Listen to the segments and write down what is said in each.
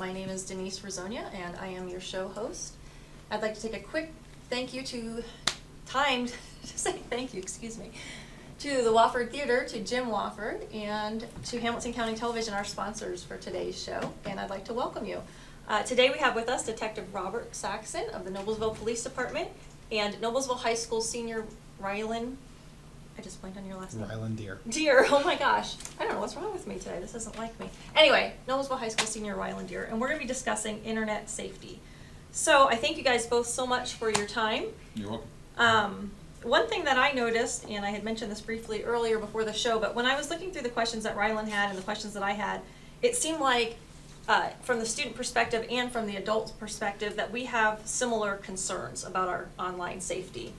My name is Denise Rizonia, and I am your show host. I'd like to take a quick thank you to the Wofford Theater, to Jim Wofford, and to Hamilton County Television, our sponsors for today's show, and I'd like to welcome you. Today we have with us Detective Robert Saxon of the Noblesville Police Department and Noblesville High School senior Rylan. I just blanked on your last name. Rylan Deer, oh my gosh. I don't know what's wrong with me today. This doesn't like me. Anyway, Noblesville High School senior Rylan Deer, and we're going to be discussing internet safety. So I thank you guys both so much for your time. You're welcome. One thing that I noticed, and I had mentioned this briefly earlier before the show, but when I was looking through the questions that Rylan had and the questions that I had, it seemed like from the student perspective and from the adult perspective that we have similar concerns about our online safety.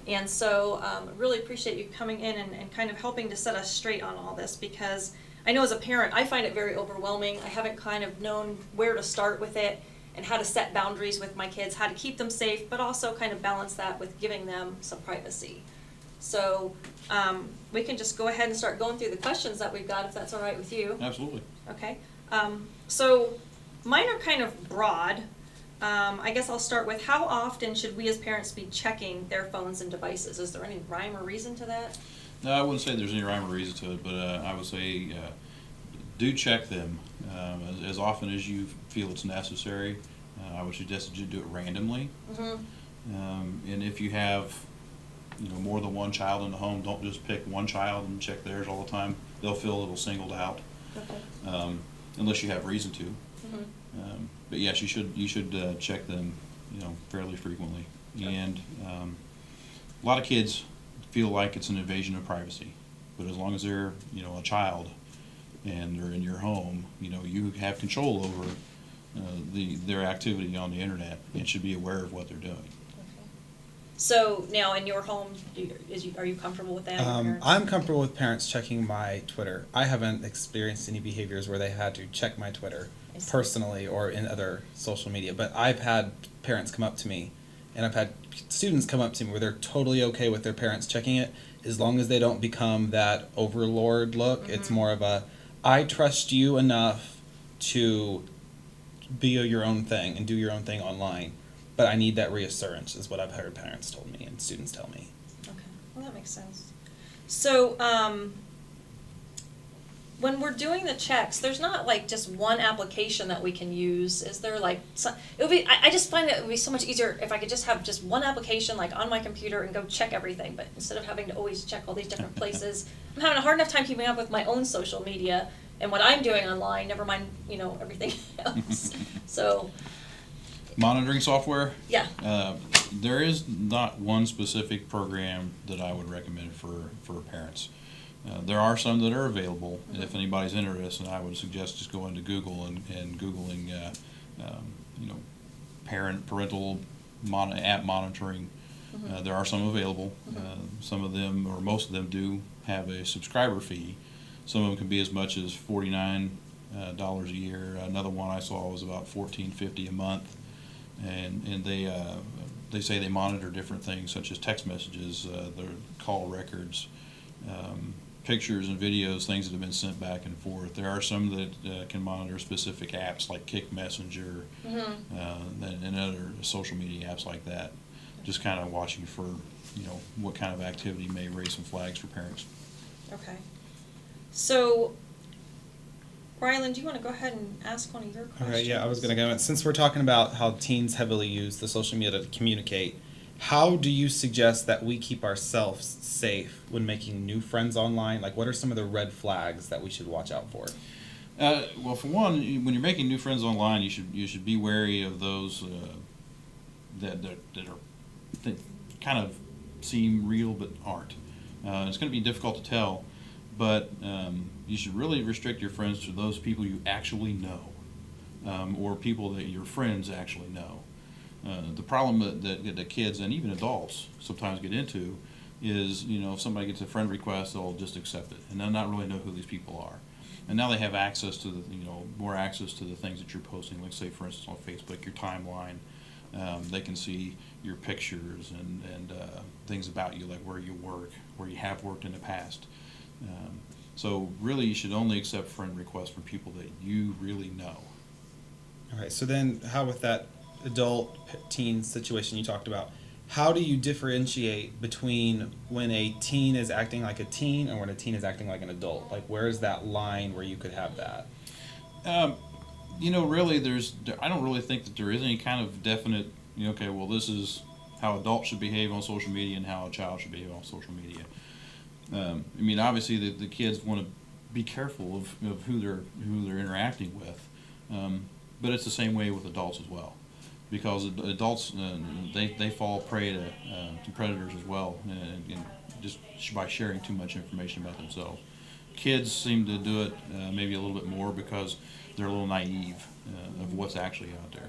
And so really appreciate you coming in and kind of helping to set us straight on all this, because I know as a parent I find it very overwhelming. I haven't kind of known where to start with it and how to set boundaries with my kids, how to keep them safe, but also kind of balance that with giving them some privacy. So we can just go ahead and start going through the questions that we've got, if that's all right with you. Absolutely. Okay. So mine are kind of broad. I guess I'll start with, how often should we as parents be checking their phones and devices? Is there any rhyme or reason to that? No, I wouldn't say there's any rhyme or reason to it, but I would say do check them as often as you feel it's necessary. I would suggest that you do it randomly. Mm-hmm. And if you have more than one child in the home, don't just pick one child and check theirs all the time. They'll feel a little singled out. Okay. Unless you have reason to. Mm-hmm. But yes, you should check them, fairly frequently. Sure. And a lot of kids feel like it's an invasion of privacy, but as long as they're a child and they're in your home, you have control over their activity on the internet and should be aware of what they're doing. So now in your home, are you comfortable with that? I'm comfortable with parents checking my Twitter. I haven't experienced any behaviors where they had to check my Twitter personally or in other social media, but I've had parents come up to me, and I've had students come up to me where they're totally okay with their parents checking it, as long as they don't become that overlord look. Mm-hmm. It's more of a, I trust you enough to be your own thing and do your own thing online, but I need that reassurance, is what I've heard parents told me and students tell me. Okay, well that makes sense. So when we're doing the checks, there's not like just one application that we can use. Is there like some, it would be? I just find that it would be so much easier if I could just have just one application like on my computer and go check everything. But instead of having to always check all these different places, I'm having a hard enough time keeping up with my own social media and what I'm doing online. Never mind, everything else. So. Monitoring software? Yeah. There is not one specific program that I would recommend for parents. There are some that are available, and if anybody's interested, I would suggest just going to Google and Googling, parental app monitoring. Mm-hmm. There are some available. Mm-hmm. Some of them, or most of them, do have a subscriber fee. Some of them can be as much as $49 a year. Another one I saw was about $14.50 a month, and they say they monitor different things such as text messages, their call records. Pictures and videos, things that have been sent back and forth. There are some that can monitor specific apps like Kick Messenger, Mm-hmm. And other social media apps like that. Just kind of watching for, what kind of activity may raise some flags for parents. Okay. So, Rylan, do you want to go ahead and ask one of your questions? All right, yeah, I was going to go. Since we're talking about how teens heavily use the social media to communicate, how do you suggest that we keep ourselves safe when making new friends online? Like, what are some of the red flags that we should watch out for? Well, for one, when you're making new friends online, you should be wary of those that kind of seem real but aren't. It's going to be difficult to tell, but you should really restrict your friends to those people you actually know, or people that your friends actually know. The problem that the kids and even adults sometimes get into is, if somebody gets a friend request, they'll just accept it and they'll not really know who these people are. And now they have access to more access to the things that you're posting. Like, say, for instance, on Facebook, your timeline. They can see your pictures and things about you, like where you work, where you have worked in the past. So really, you should only accept friend requests from people that you really know. All right. So then, how with that adult-teen situation you talked about? How do you differentiate between when a teen is acting like a teen and when a teen is acting like an adult? Like, where is that line where you could have that? Really, I don't really think that there is any kind of definite, okay, well, this is how adults should behave on social media and how a child should behave on social media. Obviously, the kids want to be careful of who they're interacting with, but it's the same way with adults as well, because adults they fall prey to predators as well, and just by sharing too much information about themselves. Kids seem to do it maybe a little bit more because they're a little naive of what's actually out there.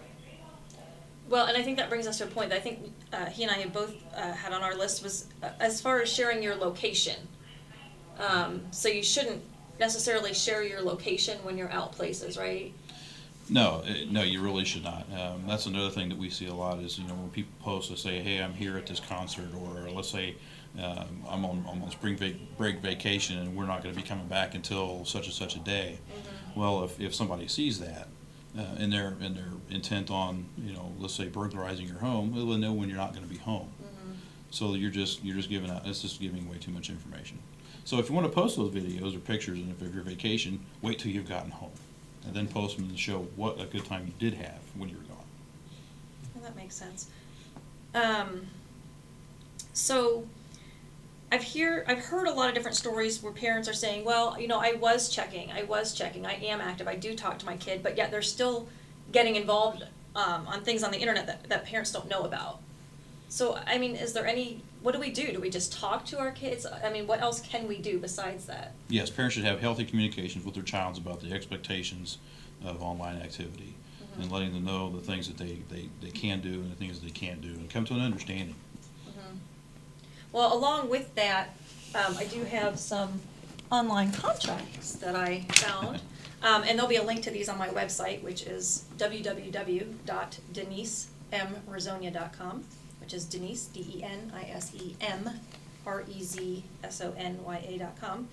Well, and I think that brings us to a point that I think he and I have both had on our list was as far as sharing your location. So you shouldn't necessarily share your location when you're out places, right? No, you really should not. That's another thing that we see a lot is, when people post, they say, hey, I'm here at this concert, or let's say I'm on spring break vacation and we're not going to be coming back until such and such a day. Mm-hmm. Well, if somebody sees that and they're intent on, let's say burglarizing your home, they'll know when you're not going to be home. Mm-hmm. So you're just giving out. It's just giving away too much information. So if you want to post those videos or pictures, and if you're vacation, wait till you've gotten home, and then post them to show what a good time you did have when you were gone. Well, that makes sense. So I've heard a lot of different stories where parents are saying, well, I was checking, I am active, I do talk to my kid, but yet they're still getting involved on things on the internet that parents don't know about. So, is there what do we do? Do we just talk to our kids? What else can we do besides that? Yes, parents should have healthy communications with their child about the expectations of online activity, mm-hmm. and letting them know the things that they can do and the things that they can't do, and come to an understanding. Mm-hmm. Well, along with that, I do have some online contracts that I found, and there'll be a link to these on my website, which is www.denisemrezonia.com. which is Denise, DenisemRezsonya.com.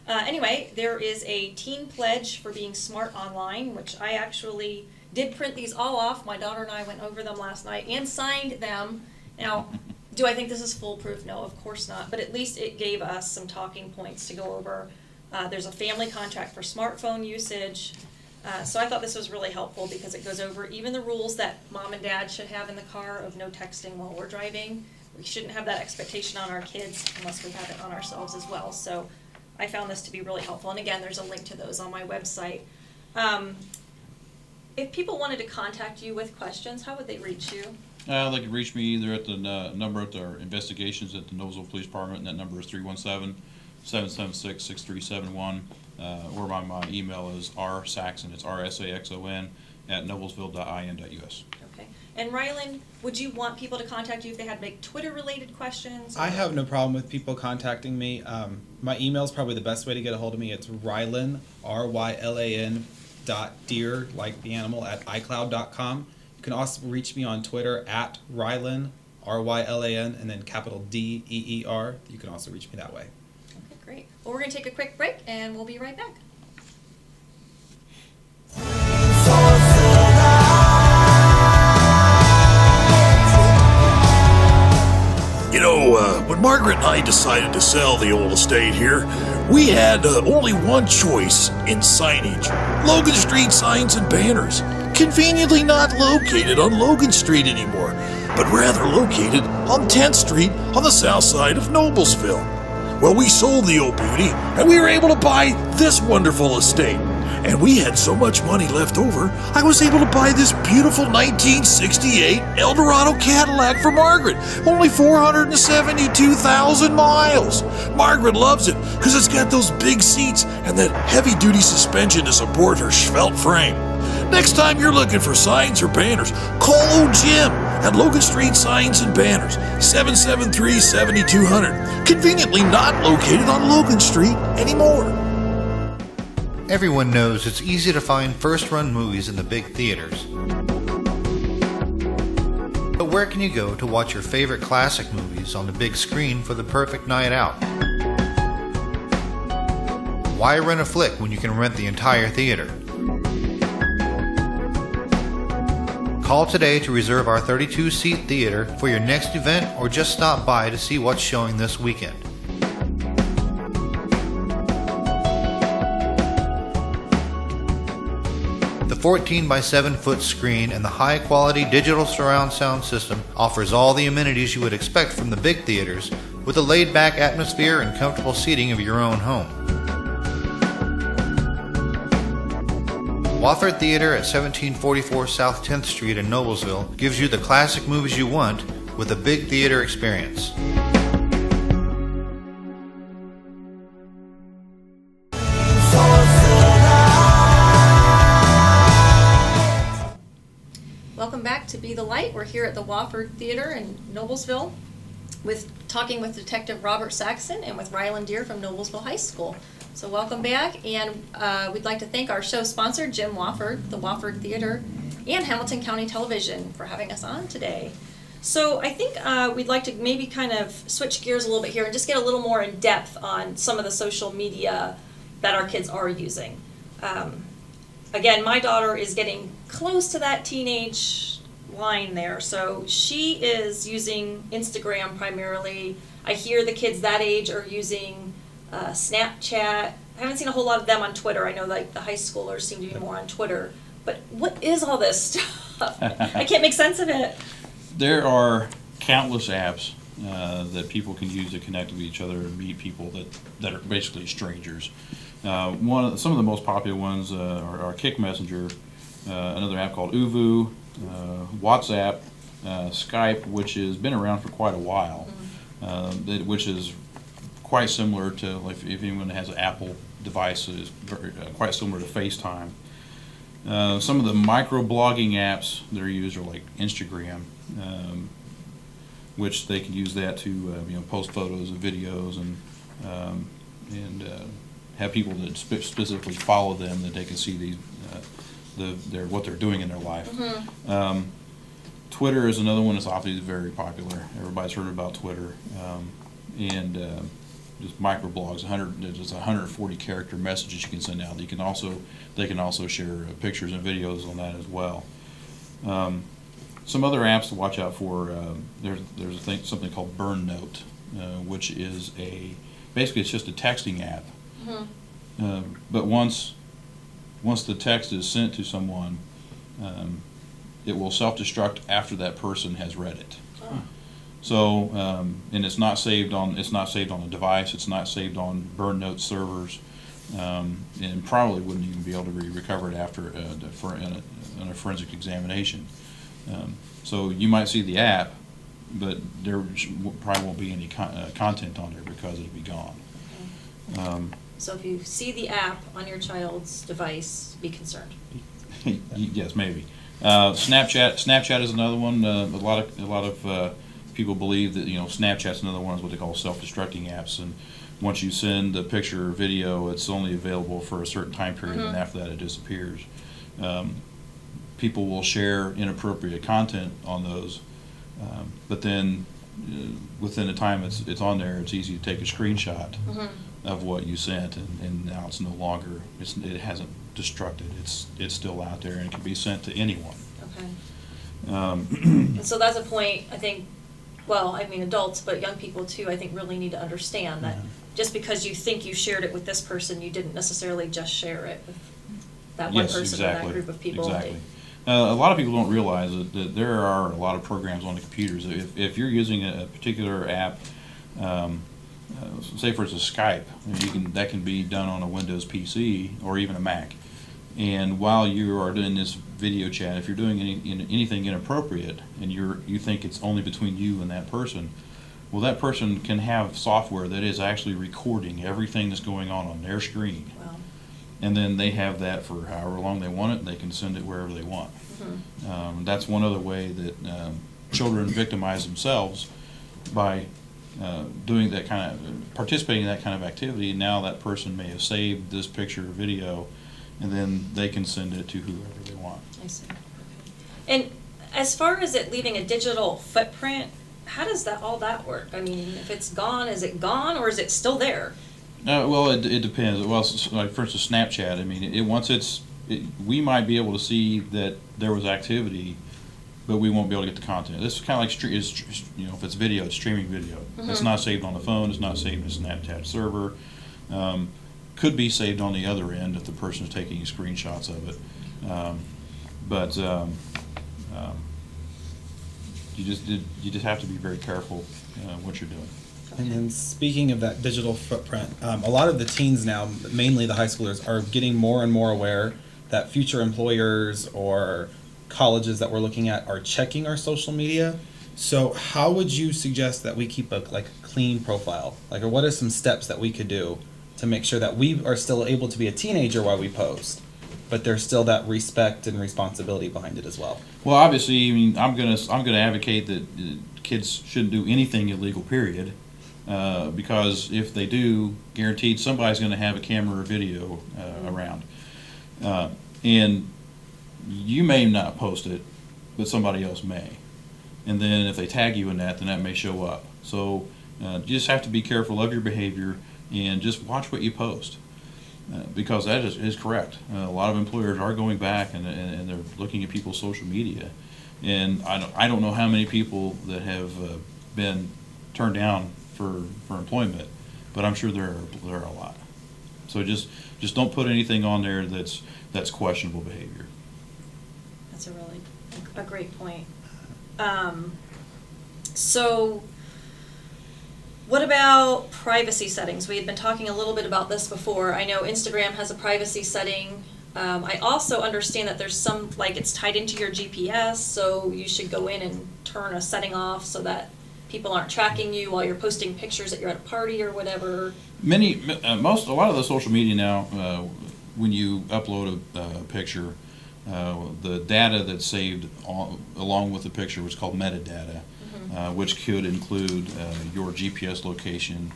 Anyway, there is a teen pledge for being smart online, which I actually did print these all off. My daughter and I went over them last night and signed them. Now, do I think this is foolproof? No, of course not. But at least it gave us some talking points to go over. There's a family contract for smartphone usage. So I thought this was really helpful because it goes over even the rules that mom and dad should have in the car of no texting while we're driving. We shouldn't have that expectation on our kids unless we have it on ourselves as well. So I found this to be really helpful. And again, there's a link to those on my website. If people wanted to contact you with questions, how would they reach you? They could reach me either at the number at our investigations at the Noblesville Police Department, and that number is 317-776-6371. Or my email is rsaxon, it's rsaxon, at noblesville.in.us. Okay. And Rylan, would you want people to contact you if they had Twitter-related questions? I have no problem with people contacting me. My email is probably the best way to get a hold of me. It's Rylan, RYLAN, .deer, like the animal, at iCloud.com. You can also reach me on Twitter at Rylan, RYLAN, and then capital DEER. You can also reach me that way. Okay, great. Well, we're going to take a quick break, and we'll be right back. When Margaret and I decided to sell the old estate here, we had only one choice in signage: Logan Street signs and banners. Conveniently not located on Logan Street anymore, but rather located on 10th Street on the south side of Noblesville. Well, we sold the old beauty, and we were able to buy this wonderful estate. And we had so much money left over, I was able to buy this beautiful 1968 Eldorado Cadillac for Margaret. Only 472,000 miles. Margaret loves it because it's got those big seats and that heavy-duty suspension to support her svelte frame. Next time you're looking for signs or banners, call old Jim at Logan Street Signs and Banners, 773-7200. Conveniently not located on Logan Street anymore. Everyone knows it's easy to find first-run movies in the big theaters. But where can you go to watch your favorite classic movies on the big screen for the perfect night out? Why rent a flick when you can rent the entire theater? Call today to reserve our 32-seat theater for your next event or just stop by to see what's showing this weekend. The 14 by 7 foot screen and the high quality digital surround sound system offers all the amenities you would expect from the big theaters with a laid back atmosphere and comfortable seating of your own home. Wofford Theater at 1744 South 10th Street in Noblesville gives you the classic movies you want with a big theater experience. Welcome back to Be the Light. We're here at the Wofford Theater in Noblesville talking with Detective Robert Saxon and with Rylan Deere from Noblesville High School. So welcome back, and we'd like to thank our show sponsor, Jim Wofford, the Wofford Theater, and Hamilton County Television for having us on today. So I think we'd like to maybe kind of switch gears a little bit here and just get a little more in depth on some of the social media that our kids are using. Again, my daughter is getting close to that teenage line there, so she is using Instagram primarily. I hear the kids that age are using Snapchat. I haven't seen a whole lot of them on Twitter. I know like the high schoolers seem to be more on Twitter. But what is all this stuff? I can't make sense of it. There are countless apps that people can use to connect with each other and meet people that are basically strangers. Some of the most popular ones are Kick Messenger, another app called Uvu, WhatsApp, Skype, which has been around for quite a while, which is quite similar to, like, if anyone has an Apple device, is very, quite similar to FaceTime. Some of the micro-blogging apps that are used are like Instagram, which they can use that to post photos and videos and have people that specifically follow them, that they can see what they're doing in their life. Twitter is another one that's obviously very popular. Everybody's heard about Twitter. Just microblogs, there's 140 character messages you can send out. They can also share pictures and videos on that as well. Some other apps to watch out for. There's something called Burn Note, which is basically it's just a texting app. But once the text is sent to someone, it will self-destruct after that person has read it. So, and it's not saved on a device. It's not saved on Burn Note servers, and probably wouldn't even be able to be recovered after in a forensic examination. So you might see the app, but there probably won't be any content on there because it'll be gone. So if you see the app on your child's device, be concerned. Yes, maybe. Snapchat is another one. A lot of people believe that Snapchat's another one is what they call self-destructing apps, and once you send a picture or video, it's only available for a certain time period, and after that it disappears. People will share inappropriate content on those, but then within the time it's on there, it's easy to take a screenshot of what you sent, and now it's no longer, it hasn't destructed. It's still out there, and it can be sent to anyone. Okay. And so that's a point, I think, well, I mean adults, but young people too, I think really need to understand that just because you think you shared it with this person, you didn't necessarily just share it with that one person or that group of people. Exactly. A lot of people don't realize that there are a lot of programs on the computers. If you're using a particular app, say for instance Skype, that can be done on a Windows PC or even a Mac. And while you are doing this video chat, if you're doing anything inappropriate and you think it's only between you and that person, well, that person can have software that is actually recording everything that's going on their screen. Wow. And then they have that for however long they want it, and they can send it wherever they want. That's one other way that children victimize themselves by doing that kind of, participating in that kind of activity. Now that person may have saved this picture or video, and then they can send it to whoever they want. I see. Okay. And as far as it leaving a digital footprint, how does all that work? I mean, if it's gone, is it gone, or is it still there? Well, it depends. Well, like for instance, Snapchat. I mean, once we might be able to see that there was activity but we won't be able to get the content. This is kind of like if it's video, it's streaming video. It's not saved on the phone. It's not saved in a Snapchat server. Could be saved on the other end if the person is taking screenshots of it. But you just have to be very careful what you're doing. And then speaking of that digital footprint, a lot of the teens now, mainly the high schoolers, are getting more and more aware that future employers or colleges that we're looking at are checking our social media. So how would you suggest that we keep a clean profile? Or what are some steps that we could do to make sure that we are still able to be a teenager while we post, but there's still that respect and responsibility behind it as well? Well, obviously, I mean, I'm gonna advocate that kids shouldn't do anything illegal. Period. Because if they do, guaranteed somebody's going to have a camera or video around. And you may not post it, but somebody else may. And then if they tag you in that, then that may show up. So you just have to be careful of your behavior and just watch what you post. Because that is correct. A lot of employers are going back and they're looking at people's social media. And I don't know how many people that have been turned down for employment, but I'm sure there are a lot. So just don't put anything on there that's questionable behavior. That's a great point. So what about privacy settings? We had been talking a little bit about this before. I know Instagram has a privacy setting. I also understand that there's some, it's tied into your GPS, so you should go in and turn a setting off so that people aren't tracking you while you're posting pictures that you're at a party or whatever. A lot of the social media now, when you upload a picture, the data that's saved along with the picture was called metadata, which could include your GPS location,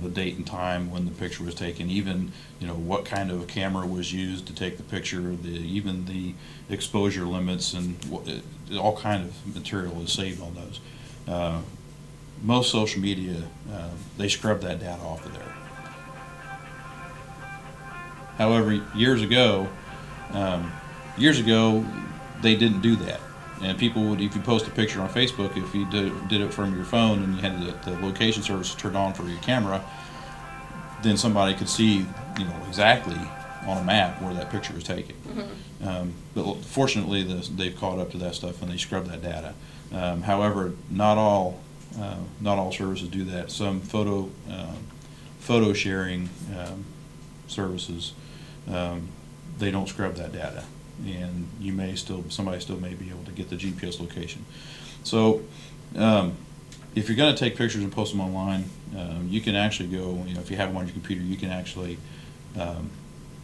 the date and time when the picture was taken, even what kind of a camera was used to take the picture, even the exposure limits, and all kind of material is saved on those. Most social media, they scrub that data off of there. However, years ago, they didn't do that. And people would, if you post a picture on Facebook, if you did it from your phone and you had the location service turned on for your camera, then somebody could see, exactly on a map where that picture was taken. But fortunately, they've caught up to that stuff and they scrub that data. However, not all services do that. Some photo sharing services, they don't scrub that data, and somebody still may be able to get the GPS location. So if you're going to take pictures and post them online, you can actually go, if you have them on your computer, you can actually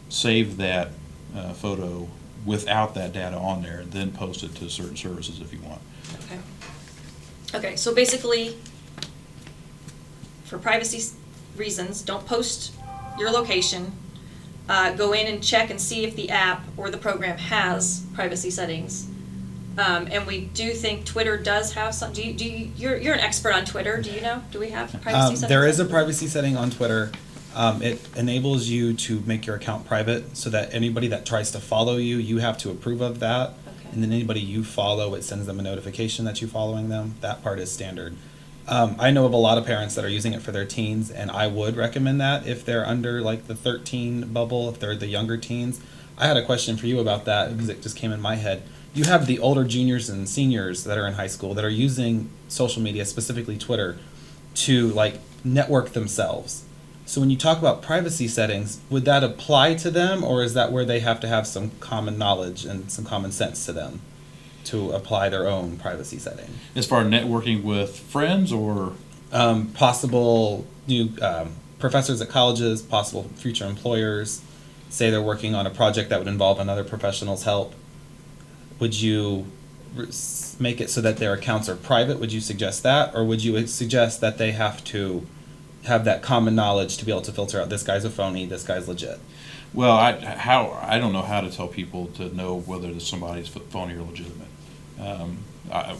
save that photo without that data on there, and then post it to certain services if you want. Okay, so basically, for privacy reasons, don't post your location. Go in and check and see if the app or the program has privacy settings. And we do think Twitter does have some. You're an expert on Twitter. Do you know? Do we have privacy settings? There is a privacy setting on Twitter. It enables you to make your account private so that anybody that tries to follow you, you have to approve of that. Okay. And then anybody you follow, it sends them a notification that you're following them. That part is standard. I know of a lot of parents that are using it for their teens, and I would recommend that if they're under the 13 bubble, if they're the younger teens. I had a question for you about that because it just came in my head. You have the older juniors and seniors that are in high school that are using social media, specifically Twitter, to network themselves. So when you talk about privacy settings, would that apply to them, or is that where they have to have some common knowledge and some common sense to them to apply their own privacy setting? As far as networking with friends or? Possible new professors at colleges, possible future employers, say they're working on a project that would involve another professional's help. Would you make it so that their accounts are private? Would you suggest that? Or would you suggest that they have to have that common knowledge to be able to filter out this guy's a phony, this guy's legit? Well, I don't know how to tell people to know whether somebody's phony or legitimate.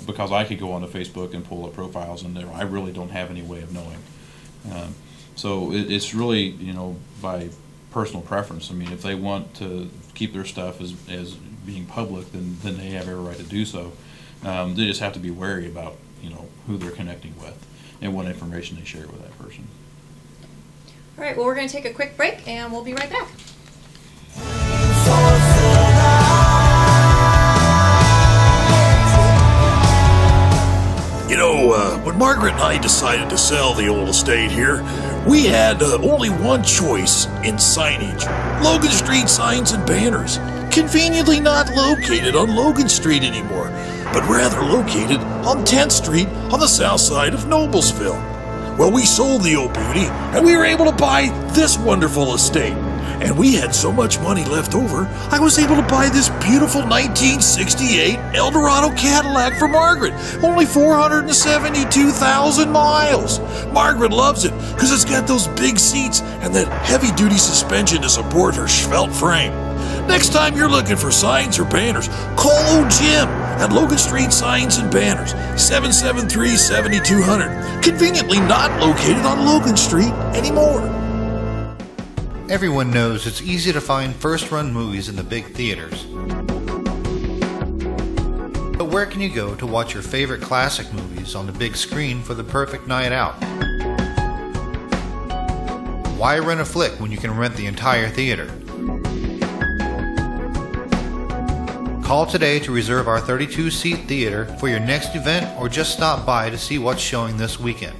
Because I could go onto Facebook and pull up profiles, and I really don't have any way of knowing. So it's really, by personal preference. I mean, if they want to keep their stuff as being public, then they have every right to do so. They just have to be wary about, who they're connecting with and what information they share with that person. All right, well, we're going to take a quick break, and we'll be right back. When Margaret and I decided to sell the old estate here, we had only one choice in signage. Logan Street signs and banners. Conveniently not located on Logan Street anymore, but rather located on 10th Street on the south side of Noblesville. Well, we sold the old beauty, and we were able to buy this wonderful estate. And we had so much money left over, I was able to buy this beautiful 1968 Eldorado Cadillac for Margaret. Only 472,000 miles. Margaret loves it because it's got those big seats and that heavy-duty suspension to support her svelte frame. Next time you're looking for signs or banners, call old Jim at Logan Street Signs and Banners, 773-7200. Conveniently not located on Logan Street anymore. Everyone knows it's easy to find first-run movies in the big theaters. But where can you go to watch your favorite classic movies on the big screen for the perfect night out? Why rent a flick when you can rent the entire theater? Call today to reserve our 32-seat theater for your next event, or just stop by to see what's showing this weekend.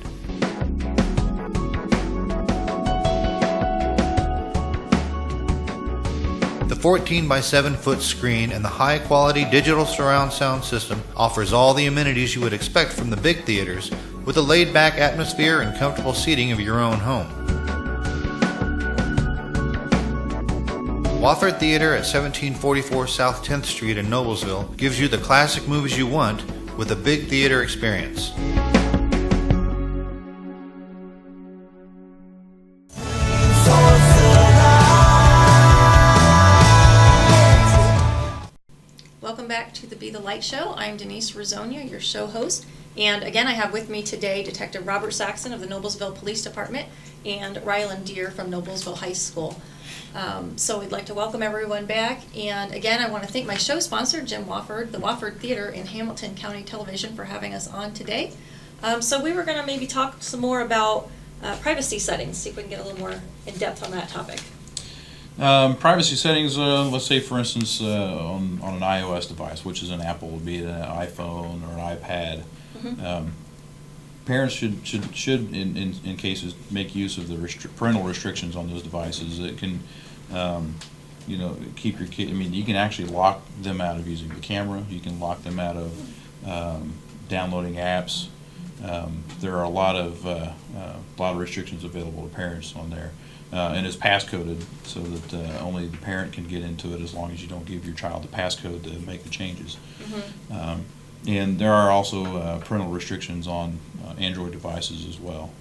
The 14 by 7 foot screen and the high quality digital surround sound system offers all the amenities you would expect from the big theaters, with a laid back atmosphere and comfortable seating of your own home. Wofford Theater at 1744 South 10th Street in Noblesville gives you the classic movies you want with a big theater experience. Welcome back to the Be the Light Show. I'm Denise Rosonia, your show host. And again, I have with me today Detective Robert Saxon of the Noblesville Police Department and Rylan Deere from Noblesville High School. So we'd like to welcome everyone back. And again, I want to thank my show sponsor, Jim Wofford, the Wofford Theater in Hamilton County Television, for having us on today. So we were going to maybe talk some more about privacy settings, see if we can get a little more in depth on that topic. Privacy settings, let's say for instance on an iOS device, which is an Apple, be it an iPhone or an iPad. Mm-hmm. Parents should in cases make use of the parental restrictions on those devices. It can keep your kid. I mean, you can actually lock them out of using the camera. You can lock them out of downloading apps. There are a lot of restrictions available to parents on there. And it's passcoded so that only the parent can get into it, as long as you don't give your child the passcode to make the changes. Mm-hmm. And there are also parental restrictions on Android devices as well.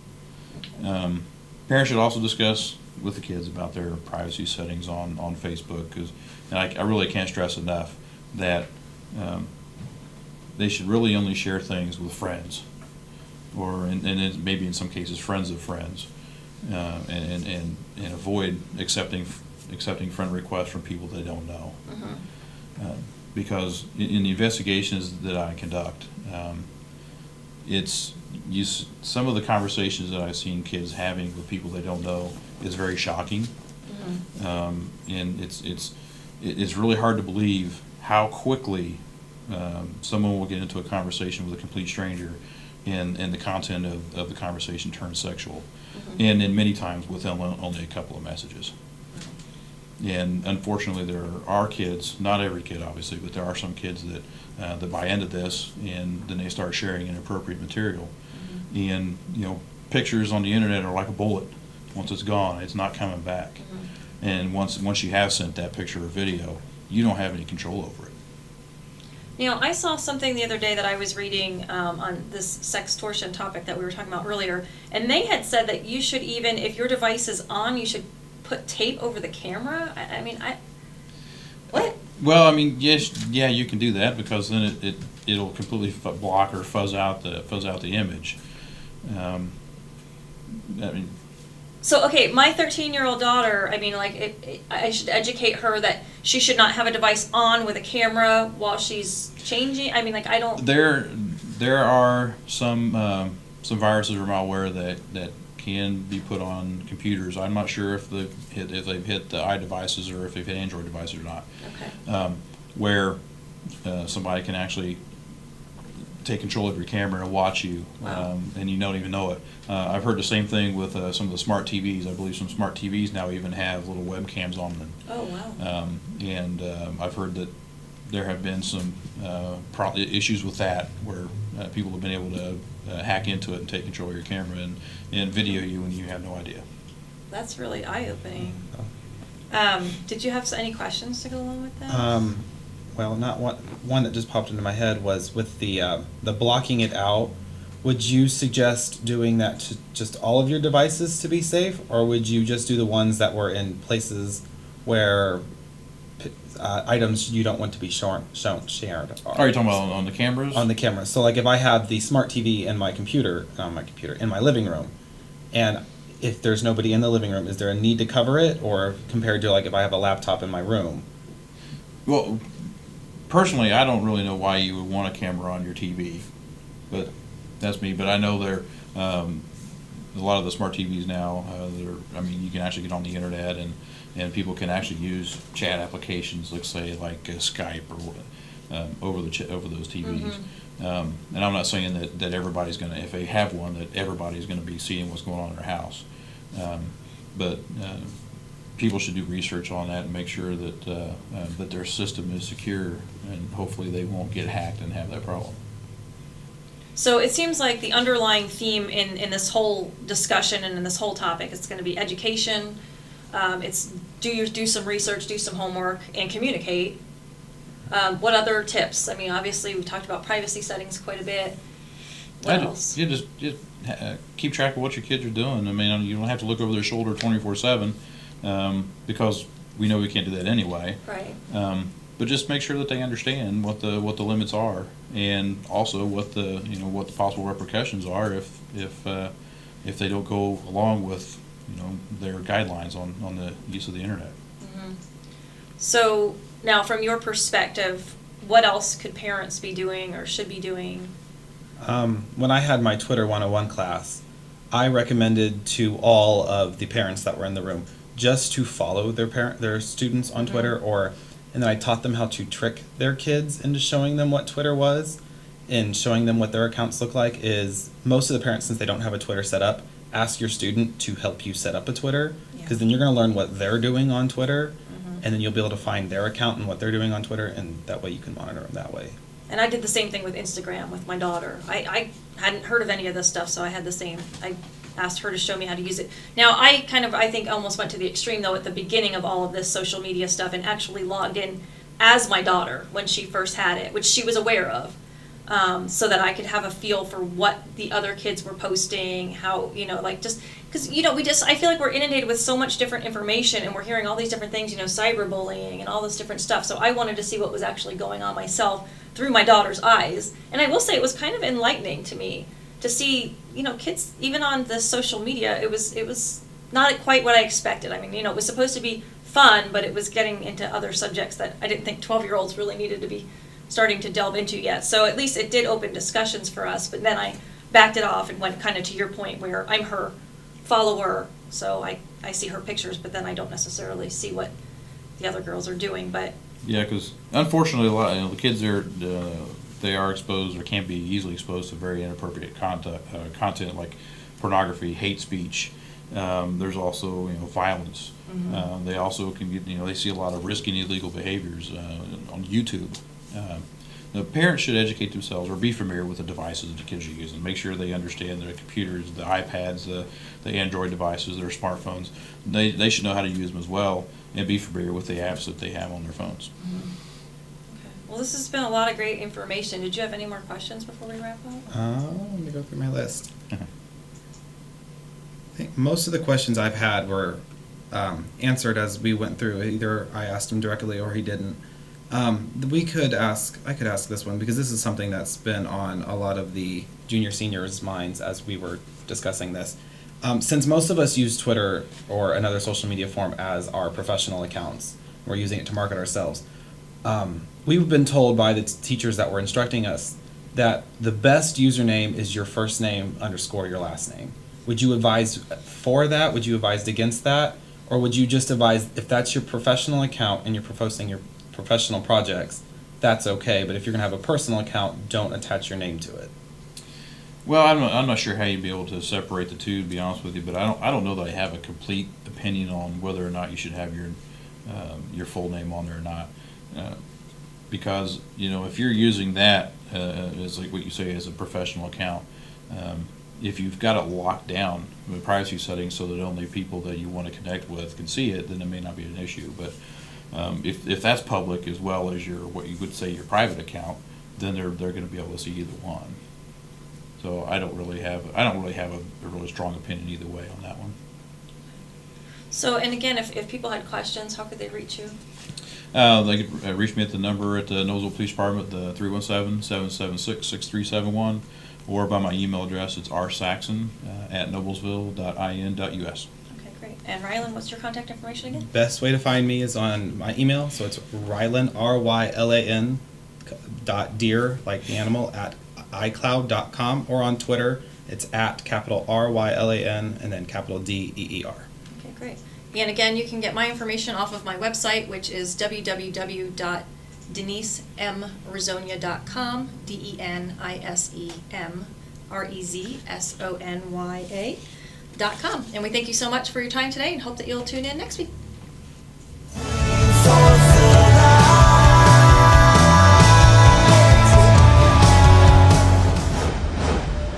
Parents should also discuss with the kids about their privacy settings on Facebook, because I really can't stress enough that they should really only share things with friends, or and maybe in some cases friends of friends. And avoid accepting friend requests from people they don't know. Mm-hmm. Because in the investigations that I conduct, some of the conversations that I've seen kids having with people they don't know is very shocking. Mm-hmm. And it's really hard to believe how quickly someone will get into a conversation with a complete stranger, and the content of the conversation turns sexual. Mm-hmm. And many times with only a couple of messages. And unfortunately, there are kids, not every kid obviously, but there are some kids that buy into this, and then they start sharing inappropriate material. Mm-hmm. And pictures on the internet are like a bullet. Once it's gone, it's not coming back. Mm-hmm. And once you have sent that picture or video, you don't have any control over it. I saw something the other day that I was reading on this sextortion topic that we were talking about earlier, and they had said that you should, even if your device is on, you should put tape over the camera. What? Well, yes, you can do that, because then it'll completely block or fuzz out the image. So, okay, my 13-year-old daughter, I mean, like, I should educate her that she should not have a device on with a camera while she's changing. I mean, like, I don't. There are some viruses or malware that can be put on computers. I'm not sure if they've hit the iDevices or if they've hit Android devices or not. Okay. Where somebody can actually take control of your camera and watch you, Wow. and you don't even know it. I've heard the same thing with some of the smart TVs. I believe some smart TVs now even have little webcams on them. Oh, wow. I've heard that there have been some issues with that where people have been able to hack into it and take control of your camera and video you when you have no idea. That's really eye-opening. Did you have any questions to go along with that? Well, not one that just popped into my head was with the blocking it out. Would you suggest doing that to just all of your devices to be safe, or would you just do the ones that were in places where items you don't want to be shared? Are you talking about on the cameras? On the camera. So, like, if I have the smart TV in my computer, in my living room, and if there's nobody in the living room, is there a need to cover it, or compared to, like, if I have a laptop in my room? Well, personally, I don't really know why you would want a camera on your TV, but that's me. But I know a lot of the smart TVs now, you can actually get on the internet and people can actually use chat applications, let's say like Skype or over those TVs. And I'm not saying that everybody's gonna, if they have one, that everybody's gonna be seeing what's going on in their house. But people should do research on that and make sure that their system is secure, and hopefully they won't get hacked and have that problem. So it seems like the underlying theme in this whole discussion and in this whole topic is going to be education. It's do some research, do some homework, and communicate. What other tips? I mean, obviously we talked about privacy settings quite a bit. What else? You just keep track of what your kids are doing. I mean, you don't have to look over their shoulder 24/7 because we know we can't do that anyway. Right. But just make sure that they understand what the limits are, and also what the possible repercussions are if they don't go along with their guidelines on the use of the internet. Mm-hmm. So now, from your perspective, what else could parents be doing or should be doing? When I had my Twitter 101 class, I recommended to all of the parents that were in the room just to follow their students on Twitter, and then I taught them how to trick their kids into showing them what Twitter was and showing them what their accounts look like. Is most of the parents, since they don't have a Twitter set up, ask your student to help you set up a Twitter, because then you're going to learn what they're doing on Twitter, and then you'll be able to find their account and what they're doing on Twitter, and that way you can monitor them that way. And I did the same thing with Instagram with my daughter. I hadn't heard of any of this stuff, so I had the same. I asked her to show me how to use it. Now, I think almost went to the extreme, though, at the beginning of all of this social media stuff, and actually logged in as my daughter when she first had it, which she was aware of, so that I could have a feel for what the other kids were posting, how, just, because, I feel like we're inundated with so much different information, and we're hearing all these different things, cyberbullying and all this different stuff, so I wanted to see what was actually going on myself through my daughter's eyes. And I will say it was kind of enlightening to me to see, kids, even on the social media, it was not quite what I expected. I mean, it was supposed to be fun, but it was getting into other subjects that I didn't think 12-year-olds really needed to be starting to delve into yet. So at least it did open discussions for us, but then I backed it off and went kind of to your point where I'm her follower, so I see her pictures, but then I don't necessarily see what the other girls are doing. But yeah, because unfortunately, a lot the kids they are exposed or can be easily exposed to very inappropriate content like pornography, hate speech. There's also violence. They also can get they see a lot of risky and illegal behaviors on YouTube. The parents should educate themselves or be familiar with the devices that the kids are using. Make sure they understand the computers, the iPads, the Android devices, their smartphones. They should know how to use them as well, and be familiar with the apps that they have on their phones. Okay. Well, this has been a lot of great information. Did you have any more questions before we wrap up? Let me go through my list. I think most of the questions I've had were answered as we went through. Either I asked him directly or he didn't. I could ask this one, because this is something that's been on a lot of the junior seniors' minds as we were discussing this. Since most of us use Twitter or another social media form as our professional accounts, we're using it to market ourselves. We've been told by the teachers that were instructing us that the best username is your first name _ your last name. Would you advise for that? Would you advise against that? Or would you just advise if that's your professional account and you're posting your professional projects, that's okay. But if you're going to have a personal account, don't attach your name to it. Well, I'm not sure how you'd be able to separate the two, to be honest with you. But I don't know that I have a complete opinion on whether or not you should have your full name on there or not. Because if you're using that as like what you say as a professional account, if you've got it locked down with privacy settings so that only people that you want to connect with can see it, then it may not be an issue. But if that's public as well as what you would say your private account, then they're going to be able to see either one. So I don't really have a really strong opinion either way on that one. So, and again, if people had questions, how could they reach you? They could reach me at the number at the Noblesville Police Department, the 317-776-6371, or by my email address. It's rsaxon@noblesville.in.us. Okay, great. And Rylan, what's your contact information again? Best way to find me is on my email, so it's Rylan, RYLAN .deer, like the animal, at iCloud.com, or on Twitter, it's at capital RYLAN and then capital DEER. Okay, great. And again, you can get my information off of my website, which is www.denisemrezonia.com, DENISEMREZSONYA.com. And we thank you so much for your time today and hope that you'll tune in next week.